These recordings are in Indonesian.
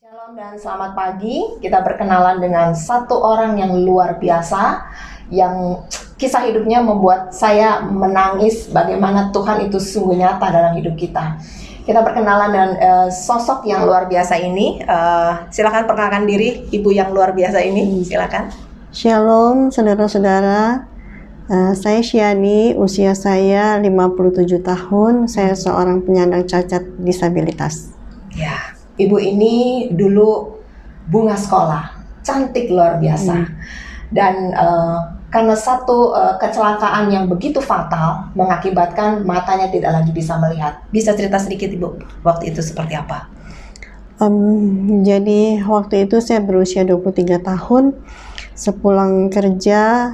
Shalom dan selamat pagi. Kita berkenalan dengan satu orang yang luar biasa, yang kisah hidupnya membuat saya menangis bagaimana Tuhan itu sungguh nyata dalam hidup kita. Kita berkenalan dengan sosok yang luar biasa ini. Silakan perkenalkan diri, ibu yang luar biasa ini. Silakan. Shalom saudara-saudara. Saya Syiani, usia saya 57 tahun. Saya seorang penyandang cacat disabilitas. Ya. Ibu ini dulu bunga sekolah, cantik luar biasa. Dan karena satu kecelakaan yang begitu fatal mengakibatkan matanya tidak lagi bisa melihat. Bisa cerita sedikit Ibu, waktu itu seperti apa? Jadi waktu itu saya berusia 23 tahun. Sepulang kerja,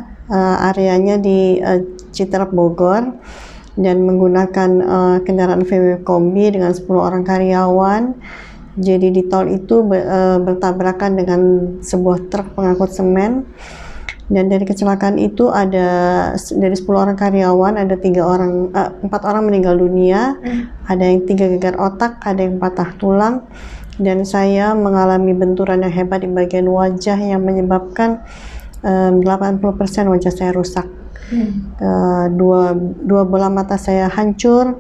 areanya di Citerap Bogor, dan menggunakan kendaraan VW Kombi dengan 10 orang karyawan. Jadi di tol itu bertabrakan dengan sebuah truk pengangkut semen, dan dari kecelakaan itu ada dari 10 orang karyawan ada 4 orang meninggal dunia, ada yang 3 gegar otak, ada yang patah tulang, dan saya mengalami benturan yang hebat di bagian wajah yang menyebabkan 80% wajah saya rusak. Dua bola mata saya hancur,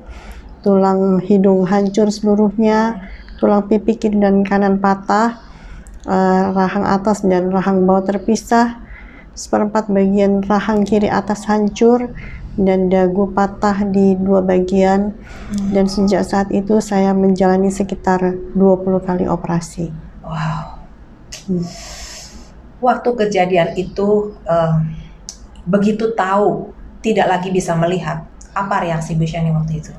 tulang hidung hancur seluruhnya, tulang pipi kiri dan kanan patah, rahang atas dan rahang bawah terpisah, seperempat bagian rahang kiri atas hancur, dan dagu patah di 2 bagian. Dan sejak saat itu saya menjalani sekitar 20 kali operasi. Wow. Waktu kejadian itu begitu tahu tidak lagi bisa melihat, apa reaksi Bu Syiani waktu itu?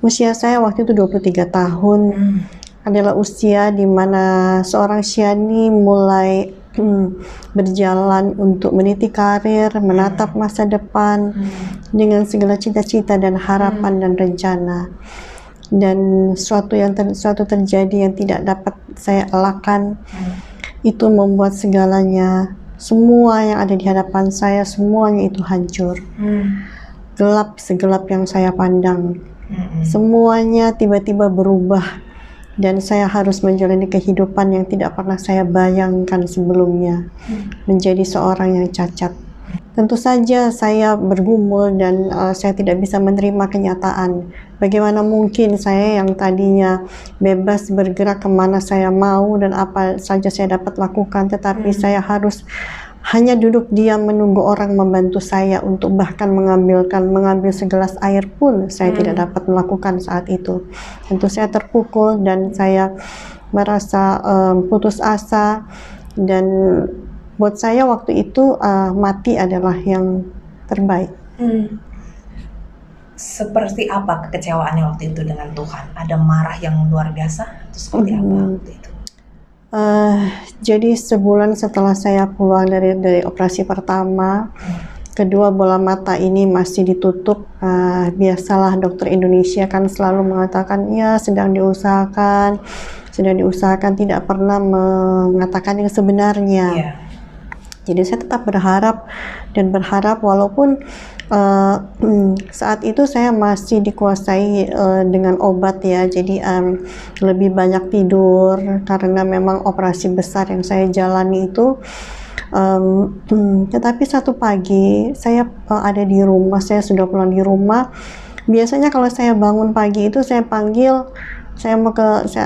Usia saya waktu itu 23 tahun, adalah usia di mana seorang Syiani mulai berjalan untuk meniti karir, menatap masa depan dengan segala cita-cita dan harapan dan rencana. Dan suatu terjadi yang tidak dapat saya elakkan, itu membuat segalanya, semua yang ada di hadapan saya, semuanya itu hancur. Gelap segelap yang saya pandang. Semuanya tiba-tiba berubah, dan saya harus menjalani kehidupan yang tidak pernah saya bayangkan sebelumnya, menjadi seorang yang cacat. Tentu saja saya bergumul dan saya tidak bisa menerima kenyataan. Bagaimana mungkin saya yang tadinya bebas bergerak kemana saya mau dan apa saja saya dapat lakukan, tetapi saya harus hanya duduk diam menunggu orang membantu saya untuk bahkan mengambil segelas air pun saya tidak dapat melakukan saat itu. Tentu saya terpukul dan saya merasa putus asa, dan buat saya waktu itu mati adalah yang terbaik. Seperti apa kekecewaannya waktu itu dengan Tuhan? Ada marah yang luar biasa? Itu seperti apa waktu itu? Jadi sebulan setelah saya pulang dari operasi pertama, kedua bola mata ini masih ditutup. Biasalah dokter Indonesia kan selalu mengatakan ya sedang diusahakan, tidak pernah mengatakan yang sebenarnya. Jadi saya tetap berharap walaupun saat itu saya masih dikuasai dengan obat ya, jadi lebih banyak tidur karena memang operasi besar yang saya jalani itu. Tetapi satu pagi saya ada di rumah, saya sudah pulang di rumah. Biasanya kalau saya bangun pagi itu saya panggil, saya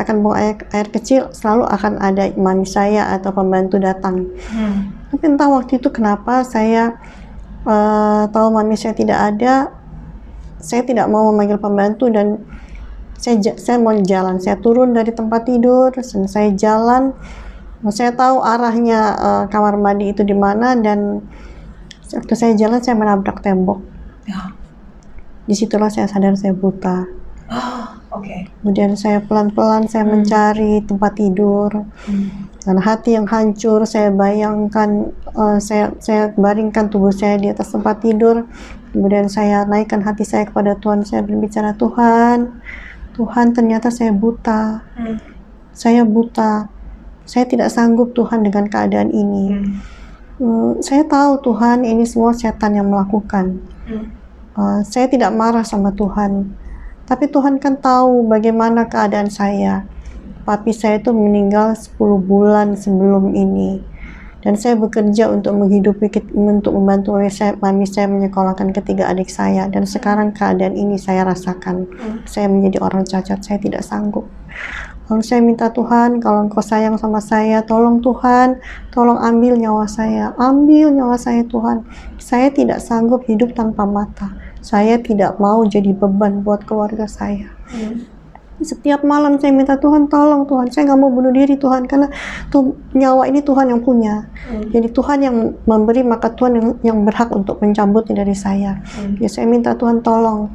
akan buang air kecil, selalu akan ada mami saya atau pembantu datang. Tapi entah waktu itu kenapa saya tahu mami saya tidak ada, saya tidak mau memanggil pembantu dan saya mau jalan. Saya turun dari tempat tidur dan saya jalan. Saya tahu arahnya kamar mandi itu di mana, dan waktu saya jalan saya menabrak tembok. Disitulah saya sadar saya buta. Kemudian saya pelan-pelan saya mencari tempat tidur. Dan hati yang hancur, saya bayangkan, saya baringkan tubuh saya di atas tempat tidur. Kemudian saya naikkan hati saya kepada Tuhan. Saya berbicara, Tuhan ternyata saya buta. Saya buta. Saya tidak sanggup Tuhan dengan keadaan ini. Saya tahu Tuhan ini semua setan yang melakukan. Saya tidak marah sama Tuhan. Tapi Tuhan kan tahu bagaimana keadaan saya. Papi saya itu meninggal 10 bulan sebelum ini. Dan saya bekerja untuk untuk membantu mami saya menyekolahkan ketiga adik saya. Dan sekarang keadaan ini saya rasakan. Saya menjadi orang cacat, saya tidak sanggup. Lalu saya minta Tuhan, kalau Engkau sayang sama saya, tolong Tuhan, tolong ambil nyawa saya Tuhan. Saya tidak sanggup hidup tanpa mata. Saya tidak mau jadi beban buat keluarga saya. Setiap malam saya minta Tuhan, tolong Tuhan, saya nggak mau bunuh diri Tuhan, karena nyawa ini Tuhan yang punya. Jadi Tuhan yang memberi, maka Tuhan yang berhak untuk mencabutnya dari saya. Ya, saya minta Tuhan tolong,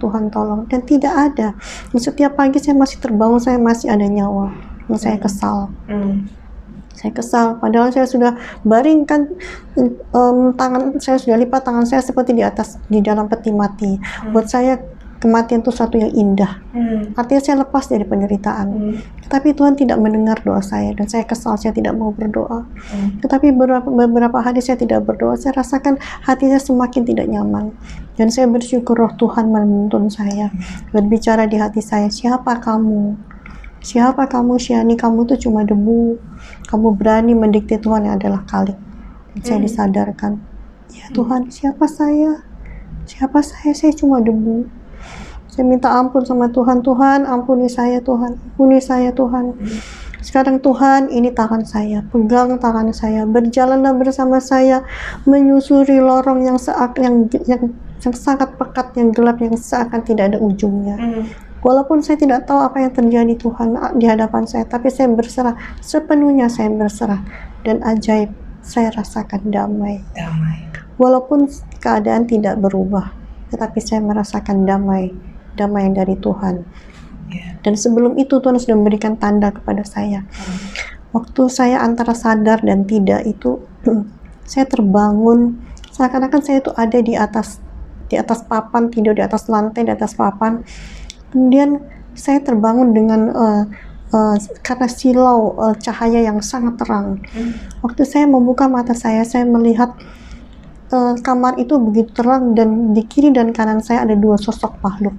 dan tidak ada. Setiap pagi saya masih terbangun, saya masih ada nyawa. Dan saya kesal. Saya kesal, padahal saya sudah baringkan tangan saya, sudah lipat tangan saya seperti di dalam peti mati. Buat saya kematian itu suatu yang indah. Artinya saya lepas dari penderitaan. Tapi Tuhan tidak mendengar doa saya, dan saya kesal, saya tidak mau berdoa. Tetapi beberapa hari saya tidak berdoa, saya rasakan hati saya semakin tidak nyaman. Dan saya bersyukur roh Tuhan menuntun saya, berbicara di hati saya, siapa kamu? Siapa kamu, Syani? Kamu tuh cuma debu. Kamu berani mendikte Tuhan yang adalah Khalik. Dan saya disadarkan, ya Tuhan, siapa saya? Siapa saya? Saya cuma debu. Saya minta ampun sama Tuhan. Tuhan, ampuni saya Tuhan. Ampuni saya Tuhan. Sekarang Tuhan, ini tangan saya. Pegang tangan saya. Berjalanlah bersama saya. Menyusuri lorong yang sangat pekat, yang gelap, yang seakan tidak ada ujungnya. Walaupun saya tidak tahu apa yang terjadi Tuhan di hadapan saya, tapi saya berserah. Sepenuhnya saya berserah. Dan ajaib, saya rasakan damai. Walaupun keadaan tidak berubah, tetapi saya merasakan damai yang dari Tuhan. Dan sebelum itu Tuhan sudah memberikan tanda kepada saya. Waktu saya antara sadar dan tidak itu, saya terbangun seakan-akan saya itu ada di atas papan, tidur di atas lantai, di atas papan. Kemudian saya terbangun dengan karena silau cahaya yang sangat terang. Waktu saya membuka mata saya melihat kamar itu begitu terang, dan di kiri dan kanan saya ada dua sosok makhluk.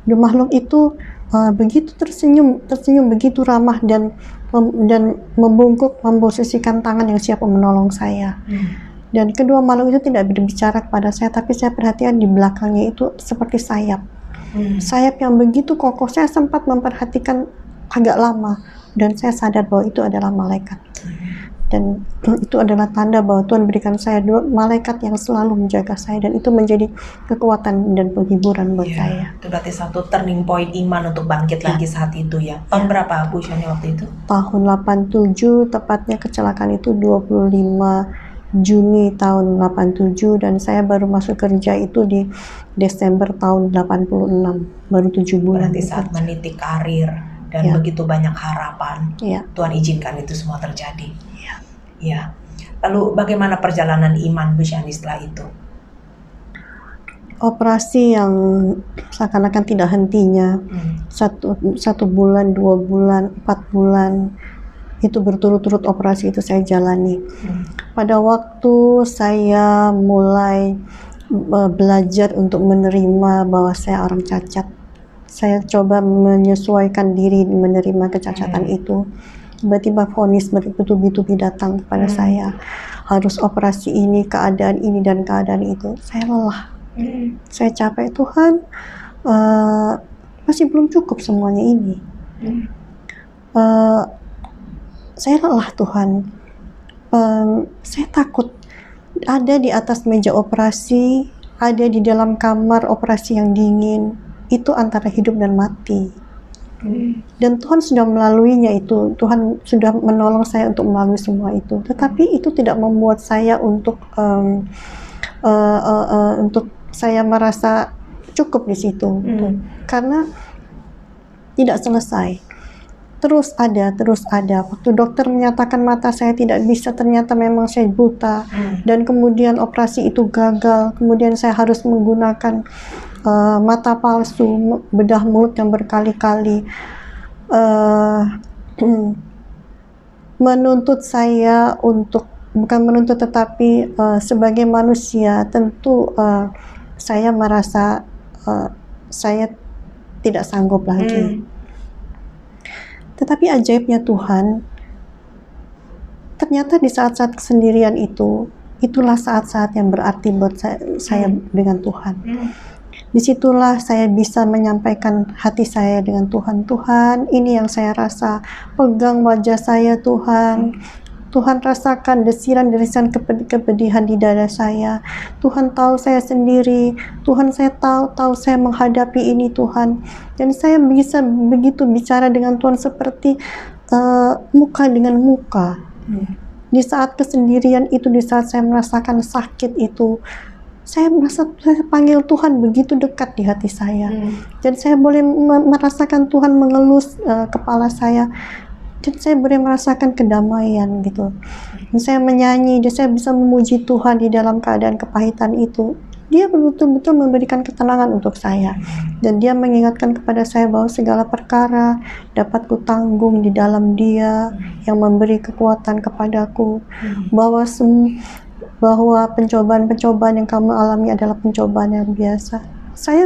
Dua makhluk itu begitu tersenyum begitu ramah dan membungkuk, memposisikan tangan yang siap menolong saya. Dan kedua makhluk itu tidak berbicara kepada saya, tapi saya perhatikan di belakangnya itu seperti sayap. Sayap yang begitu kokoh. Saya sempat memperhatikan agak lama, dan saya sadar bahwa itu adalah malaikat. Dan itu adalah tanda bahwa Tuhan berikan saya dua malaikat yang selalu menjaga saya, dan itu menjadi kekuatan dan penghiburan buat saya. Itu berarti satu turning point iman untuk bangkit lagi saat itu ya. Tahun berapa Bu Syani waktu itu? Tahun 87, tepatnya kecelakaan itu 25 Juni tahun 87, dan saya baru masuk kerja itu di Desember tahun 86, baru 7 bulan. Berarti saat meniti karir dan begitu banyak harapan, Tuhan izinkan itu semua terjadi. Ya. Lalu bagaimana perjalanan iman Bu Syani setelah itu? Operasi yang seakan-akan tidak hentinya, satu bulan, 2 bulan, 4 bulan, itu berturut-turut operasi itu saya jalani. Pada waktu saya mulai belajar untuk menerima bahwa saya orang cacat, saya coba menyesuaikan diri menerima kecacatan itu. Tiba-tiba vonis bertubi-tubi datang kepada saya, harus operasi ini, keadaan ini dan keadaan itu. Saya lelah, saya capek. Tuhan, masih belum cukup semuanya ini. Saya lelah Tuhan. Saya takut. Ada di atas meja operasi, ada di dalam kamar operasi yang dingin. Itu antara hidup dan mati. Dan Tuhan sudah melaluinya itu. Tuhan sudah menolong saya untuk melalui semua itu. Tetapi itu tidak membuat saya untuk saya merasa cukup di situ. Karena tidak selesai. Terus ada. Waktu dokter menyatakan mata saya tidak bisa, ternyata memang saya buta. Dan kemudian operasi itu gagal. Kemudian saya harus menggunakan mata palsu, bedah mulut yang berkali-kali. Menuntut saya untuk, bukan menuntut tetapi sebagai manusia tentu saya merasa saya tidak sanggup lagi. Tetapi ajaibnya Tuhan, ternyata di saat-saat kesendirian itu, itulah saat-saat yang berarti buat saya dengan Tuhan. Disitulah saya bisa menyampaikan hati saya dengan Tuhan. Tuhan, ini yang saya rasa. Pegang wajah saya, Tuhan. Tuhan, rasakan desiran-desiran kepedihan di dada saya. Tuhan tahu saya sendiri. Tuhan, saya tahu saya menghadapi ini, Tuhan. Dan saya bisa begitu bicara dengan Tuhan seperti muka dengan muka. Di saat kesendirian itu, di saat saya merasakan sakit itu, saya panggil Tuhan begitu dekat di hati saya. Dan saya boleh merasakan Tuhan mengelus kepala saya. Dan saya boleh merasakan kedamaian gitu. Dan saya menyanyi, dan saya bisa memuji Tuhan di dalam keadaan kepahitan itu. Dia betul-betul memberikan ketenangan untuk saya. Dan dia mengingatkan kepada saya bahwa segala perkara dapat kutanggung di dalam Dia yang memberi kekuatan kepadaku. Bahwa pencobaan-pencobaan yang kamu alami adalah pencobaan yang biasa. Saya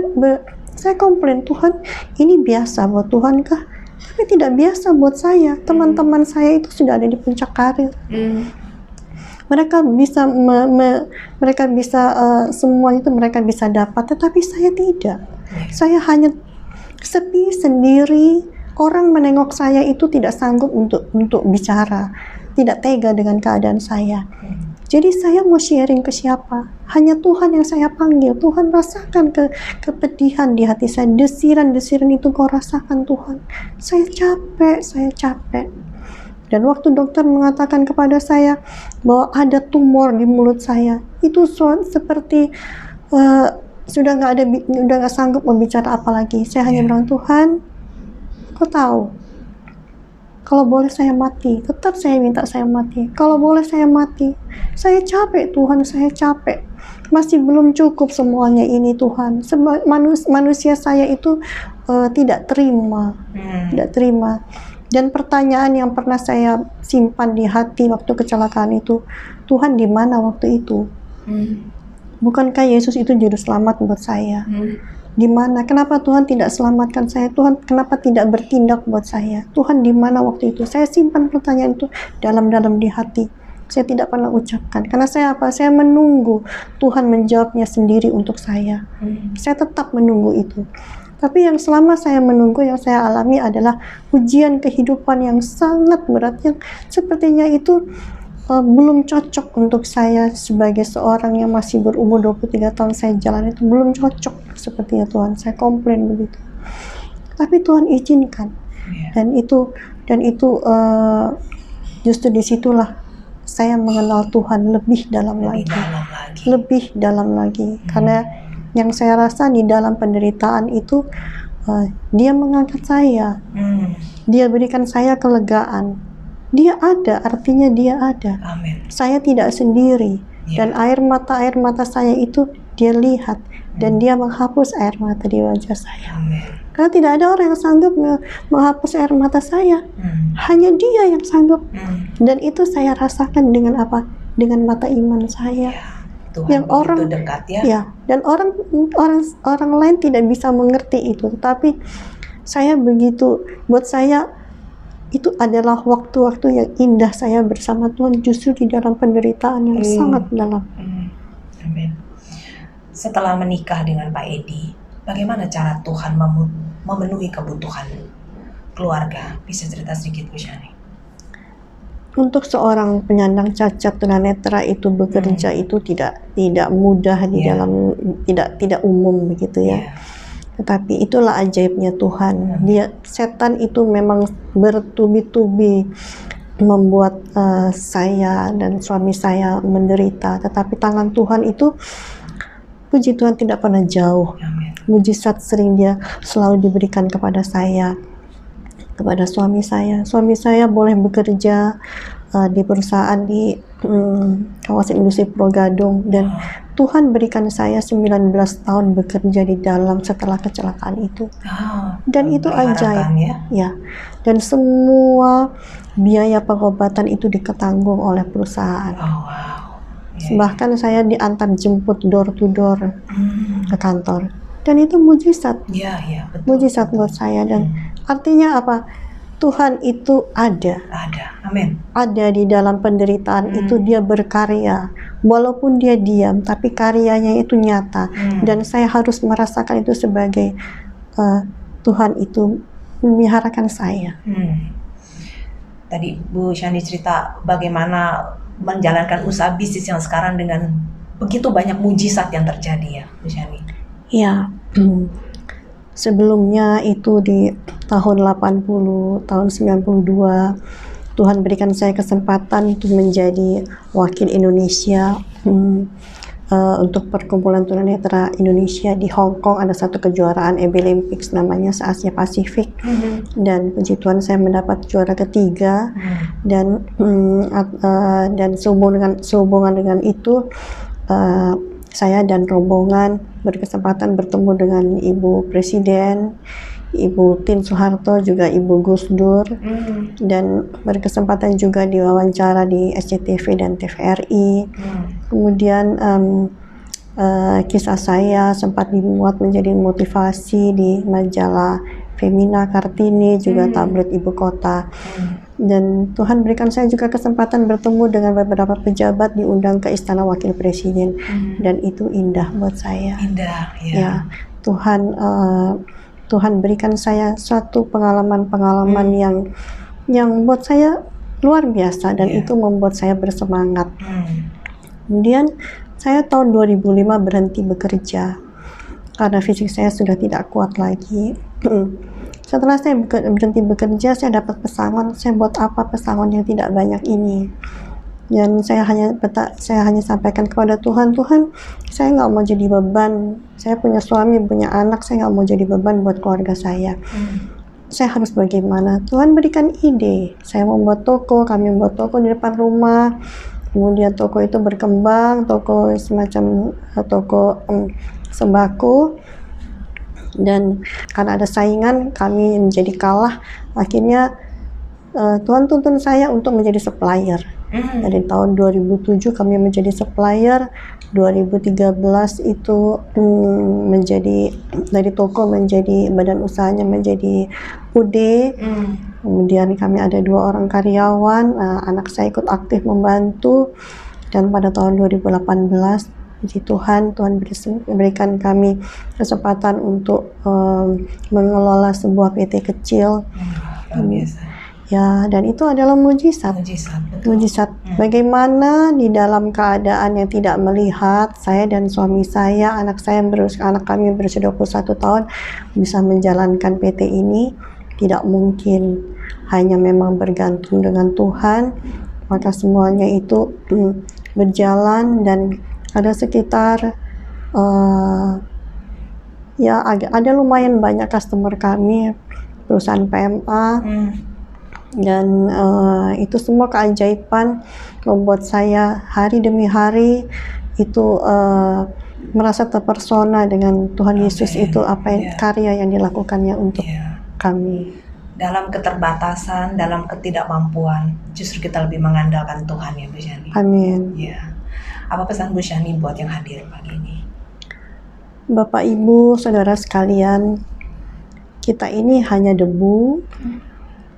komplain, Tuhan, ini biasa buat Tuhan kah? Tapi tidak biasa buat saya. Teman-teman saya itu sudah ada di puncak karir. Mereka bisa semua itu mereka bisa dapat, tetapi saya tidak. Saya hanya sepi sendiri. Orang menengok saya itu tidak sanggup untuk bicara, tidak tega dengan keadaan saya. Jadi saya mau sharing ke siapa? Hanya Tuhan yang saya panggil. Tuhan, rasakan kepedihan di hati saya. Desiran-desiran itu kau rasakan, Tuhan. Saya capek. Dan waktu dokter mengatakan kepada saya bahwa ada tumor di mulut saya, itu seperti sudah nggak sanggup membicara apa lagi. Saya hanya bilang, Tuhan, kau tahu. Kalau boleh saya mati, tetap saya minta saya mati. Kalau boleh saya mati. Saya capek, Tuhan, saya capek. Masih belum cukup semuanya ini, Tuhan. Manusia saya itu tidak terima. Dan pertanyaan yang pernah saya simpan di hati waktu kecelakaan itu, Tuhan, di mana waktu itu? Bukankah Yesus itu juru selamat buat saya? Di mana? Kenapa Tuhan tidak selamatkan saya? Tuhan, kenapa tidak bertindak buat saya? Tuhan, di mana waktu itu? Saya simpan pertanyaan itu dalam-dalam di hati. Saya tidak pernah ucapkan. Karena saya menunggu Tuhan menjawabnya sendiri untuk saya. Saya tetap menunggu itu. Tapi yang selama saya menunggu, yang saya alami adalah ujian kehidupan yang sangat berat, yang sepertinya itu belum cocok untuk saya sebagai seorang yang masih berumur 23 tahun saya jalan itu belum cocok sepertinya, Tuhan. Saya komplain begitu. Tapi Tuhan izinkan. Dan itu justru disitulah saya mengenal Tuhan lebih dalam lagi. Karena yang saya rasa di dalam penderitaan itu Dia mengangkat saya. Dia berikan saya kelegaan. Dia ada, artinya Dia ada. Amin. Saya tidak sendiri. Dan air mata saya itu Dia lihat. Dan Dia menghapus air mata di wajah saya. Amin. Karena tidak ada orang yang sanggup menghapus air mata saya. Hanya Dia yang sanggup. Dan itu saya rasakan dengan apa? Dengan mata iman saya. Tuhan yang orang dekat dan orang lain tidak bisa mengerti itu. Tapi saya begitu, buat saya itu adalah waktu-waktu yang indah saya bersama Tuhan, justru di dalam penderitaan yang sangat dalam. Amin. Setelah menikah dengan Pak Edi, bagaimana cara Tuhan memenuhi kebutuhan keluarga? Bisa cerita sedikit, Bu Shani? Untuk seorang penyandang cacat tunanetra itu bekerja itu tidak mudah di dalam, tidak umum begitu ya. Tetapi itulah ajaibnya Tuhan. Setan itu memang bertubi-tubi membuat saya dan suami saya menderita. Tetapi tangan Tuhan itu, puji Tuhan, tidak pernah jauh. Mujizat sering Dia selalu diberikan kepada saya, kepada suami saya. Suami saya boleh bekerja di perusahaan di kawasan industri Pulau Gadung, dan Tuhan berikan saya 19 tahun bekerja di dalam setelah kecelakaan itu. Dan itu ajaib ya. Dan semua biaya pengobatan itu diketanggung oleh perusahaan. Bahkan saya diantar jemput door to door ke kantor. Dan itu mujizat, Iya, iya, betul. mujizat buat saya. Dan artinya apa? Tuhan itu ada Amin. di dalam penderitaan itu. Dia berkarya, walaupun dia diam, tapi karyanya itu nyata. Dan saya harus merasakan itu sebagai Tuhan itu memeliharakan saya. Tadi Bu Shani cerita bagaimana menjalankan usaha bisnis yang sekarang dengan begitu banyak mujizat yang terjadi ya Bu Shani. Ya, sebelumnya itu di tahun 80, tahun 92, Tuhan berikan saya kesempatan untuk menjadi wakil Indonesia untuk perkumpulan tunanetra Indonesia di Hong Kong. Ada satu kejuaraan Olympics namanya se-Asia Pasifik, dan puji Tuhan saya mendapat juara ketiga. Dan sehubungan dengan itu saya dan rombongan berkesempatan bertemu dengan Ibu Presiden, Ibu Tien Soeharto, juga Ibu Gus Dur, dan berkesempatan juga diwawancara di SCTV dan TVRI. Kemudian kisah saya sempat dimuat menjadi motivasi di majalah Femina, Kartini, juga tabloid Ibu Kota. Dan Tuhan berikan saya juga kesempatan bertemu dengan beberapa pejabat, diundang ke Istana Wakil Presiden. Dan itu indah buat saya. Indah, ya. Tuhan berikan saya suatu pengalaman yang buat saya luar biasa, dan itu membuat saya bersemangat. Kemudian saya tahun 2005 berhenti bekerja karena fisik saya sudah tidak kuat lagi. Setelah saya berhenti bekerja, saya dapat pesangon. Saya buat apa pesangon yang tidak banyak ini? Dan saya hanya sampaikan kepada Tuhan, Tuhan, saya nggak mau jadi beban. Saya punya suami, punya anak, saya nggak mau jadi beban buat keluarga saya. Saya harus bagaimana? Tuhan berikan ide. Saya membuat toko, kami membuat toko di depan rumah. Kemudian toko itu berkembang, toko semacam toko sembako. Dan karena ada saingan, kami menjadi kalah. Akhirnya Tuhan tuntun saya untuk menjadi supplier. Dari tahun 2007 kami menjadi supplier. 2013 itu menjadi dari toko menjadi badan usahanya, menjadi UD. Kemudian kami ada 2 orang karyawan. Anak saya ikut aktif membantu. Dan pada tahun 2018 puji Tuhan berikan kami kesempatan untuk mengelola sebuah PT kecil. Ya, dan itu adalah mujizat. Bagaimana di dalam keadaan yang tidak melihat, saya dan suami saya, anak kami berusia 21 tahun bisa menjalankan PT ini. Tidak mungkin, hanya memang bergantung dengan Tuhan. Maka semuanya itu berjalan, dan ada sekitar ada lumayan banyak customer kami, perusahaan PMA. Dan itu semua keajaiban membuat saya hari demi hari itu merasa terpersona dengan Tuhan Yesus. Itu apa yang karya yang dilakukannya untuk kami. Dalam keterbatasan, dalam ketidakmampuan, justru kita lebih mengandalkan Tuhan ya Bu Shani. Amin. Ya. Apa pesan Bu Shani buat yang hadir pagi ini? Bapak, Ibu, Saudara sekalian, kita ini hanya debu.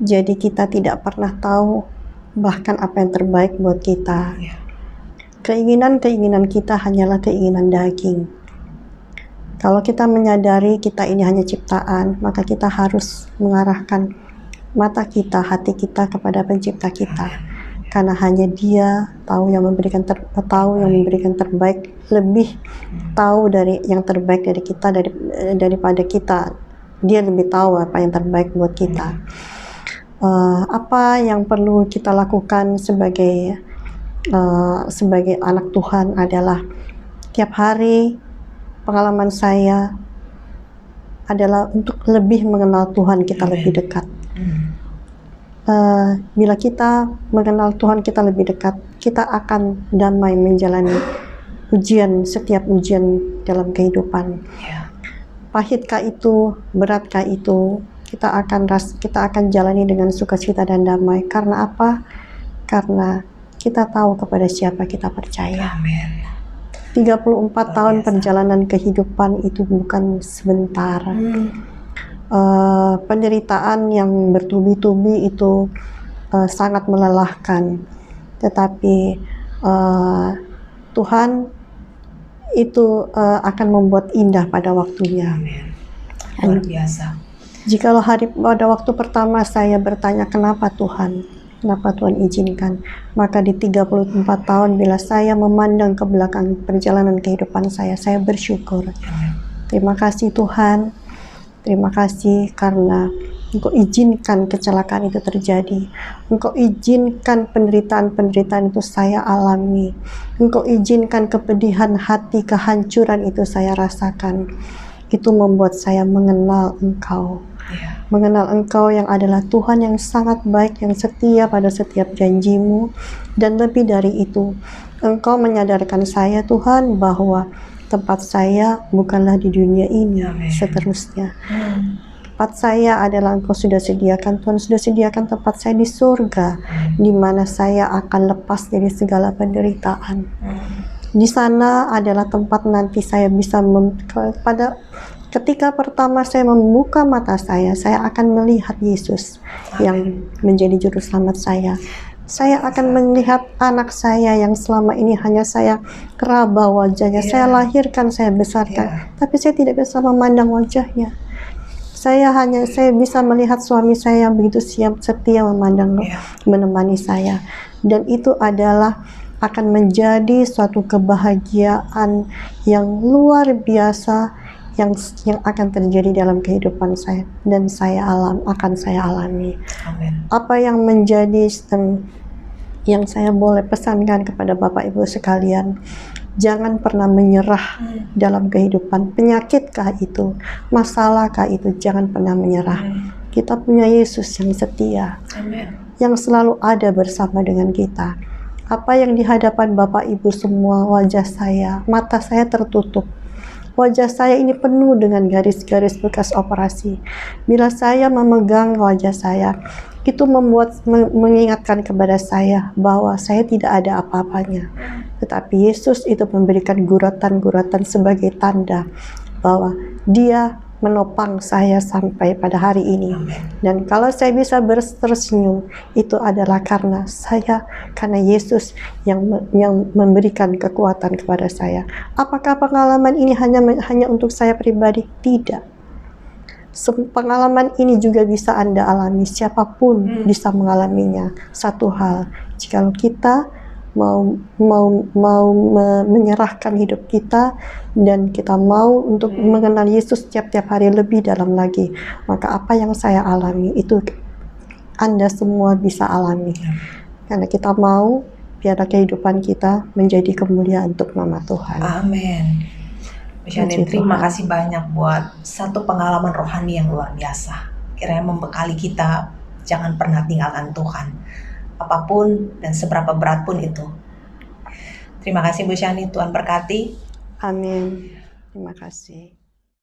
Jadi kita tidak pernah tahu bahkan apa yang terbaik buat kita. Keinginan-keinginan kita hanyalah keinginan daging. Kalau kita menyadari kita ini hanya ciptaan, maka kita harus mengarahkan mata kita, hati kita kepada pencipta kita. Karena hanya Dia tahu yang memberikan terbaik, lebih tahu dari yang terbaik dari kita daripada kita. Dia lebih tahu apa yang terbaik buat kita. Apa yang perlu kita lakukan sebagai anak Tuhan adalah tiap hari pengalaman saya adalah untuk lebih mengenal Tuhan kita lebih dekat. Bila kita mengenal Tuhan kita lebih dekat, kita akan damai menjalani setiap ujian dalam kehidupan. Pahitkah itu, beratkah itu, kita akan jalani dengan sukacita dan damai. Karena apa? Karena kita tahu kepada siapa kita percaya. Amin. 34 tahun biasa. perjalanan kehidupan itu bukan sebentar. Penderitaan yang bertubi-tubi itu sangat melelahkan. Tetapi Tuhan itu akan membuat indah pada waktunya. Amin. Luar biasa. Jikalau pada waktu pertama saya bertanya kenapa Tuhan izinkan, maka di 34 tahun bila saya memandang ke belakang perjalanan kehidupan saya bersyukur. Terima kasih Tuhan, terima kasih karena Engkau izinkan kecelakaan itu terjadi. Engkau izinkan penderitaan-penderitaan itu saya alami. Engkau izinkan kepedihan hati, kehancuran itu saya rasakan. Itu membuat saya mengenal Engkau. Mengenal Engkau yang adalah Tuhan yang sangat baik, yang setia pada setiap janji-Mu. Dan lebih dari itu, Engkau menyadarkan saya Tuhan bahwa tempat saya bukanlah di dunia ini. Seterusnya tempat saya adalah Engkau sudah sediakan. Tuhan sudah sediakan tempat saya di surga, di mana saya akan lepas dari segala penderitaan. Di sana adalah tempat nanti saya bisa ketika pertama saya membuka mata saya akan melihat Yesus yang menjadi juru selamat saya. Saya akan melihat anak saya yang selama ini hanya saya keraba wajahnya. Saya lahirkan, saya besarkan, tapi saya tidak bisa memandang wajahnya. Saya bisa melihat suami saya yang begitu setia memandang, menemani saya. Dan itu adalah akan menjadi suatu kebahagiaan yang luar biasa yang akan terjadi dalam kehidupan saya dan akan saya alami. Amin. Apa yang menjadi yang saya boleh pesankan kepada Bapak Ibu sekalian, jangan pernah menyerah dalam kehidupan. Penyakitkah itu, masalahkah itu, jangan pernah menyerah. Kita punya Yesus yang setia. Amin. Yang selalu ada bersama dengan kita. Apa yang di hadapan Bapak Ibu semua, wajah saya, mata saya tertutup. Wajah saya ini penuh dengan garis-garis bekas operasi. Bila saya memegang wajah saya, itu mengingatkan kepada saya bahwa saya tidak ada apa-apanya. Tetapi Yesus itu memberikan guratan-guratan sebagai tanda bahwa Dia menopang saya sampai pada hari ini. Dan kalau saya bisa tersenyum, itu adalah karena Yesus yang memberikan kekuatan kepada saya. Apakah pengalaman ini hanya untuk saya pribadi? Tidak. Pengalaman ini juga bisa Anda alami, siapapun bisa mengalaminya. Satu hal, jika kita mau menyerahkan hidup kita dan kita mau untuk mengenal Yesus tiap-tiap hari lebih dalam lagi, maka apa yang saya alami itu Anda semua bisa alami. Karena kita mau biarlah kehidupan kita menjadi kemuliaan untuk nama Tuhan. Amin. Janin, terima kasih banyak buat satu pengalaman rohani yang luar biasa. Kiranya membekali kita jangan pernah tinggalkan Tuhan. Apapun dan seberapa berat pun itu. Terima kasih Bu Shani, Tuhan berkati. Amin. Terima kasih.